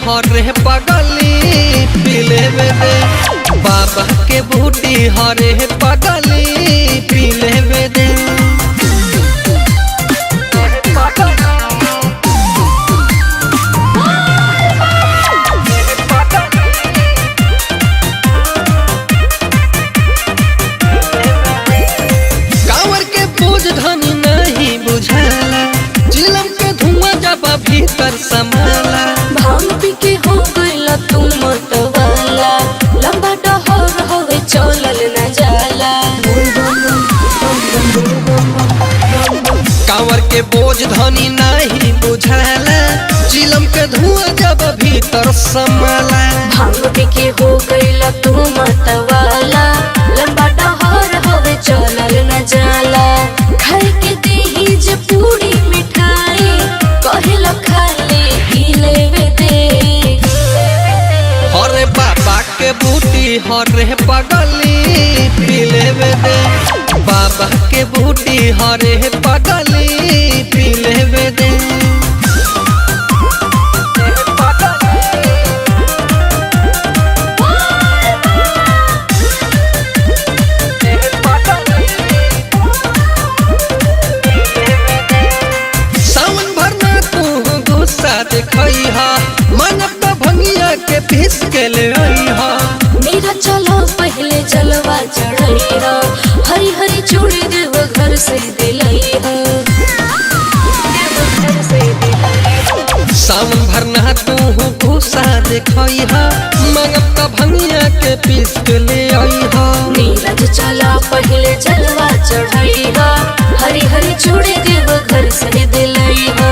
हरे पगली पीले में दे, बाबा के बूटी हरे पगली पीले में दे। कांवर के बोझ धनी नहीं बुझाला, चिलम के धुआं जब भीतर समाला। भांग पी के हो गइला तू मतवाला, लंबा डहर होवे चलल न जाला। कांवर के बोझ धनी नहीं बुझाला, चिलम के धुआं जब भीतर समाला। भांग पी के हो गइला तू मतवाला, लंबा डहर होवे चलल न जाला। खाए के देही जे पूरी मिठाई, कहिला खाली पी लेवे दे। हरे बाबा के बूटी हरे पगली पीले में दे, बाबा के बूटी हरे पगली पीले में दे। सावन भरना तू गुस्सा दिखाई हा, मन भंगिया के पीस के ले आई हा। मेरा चलो पहले जलवा चढ़ैया, हरी हरी चूड़ी देव घर से दिलैया। सावन भरना तू गुस्सा दिखाई हा, मन भंगिया के पीस के ले आई हा। नीरज चला पहले जलवा चढ़ैया, हरी हरी चूड़ी देव घर से दिलैया।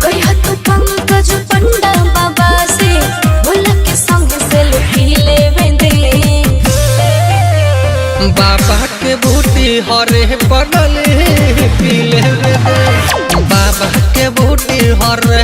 कहिया तू पंकज पंडा बाबा से, बोला के संग से लुटी लेवे दे। बाबा के बूटी हरे पगली पीले में दे, बाबा के बूटी हरे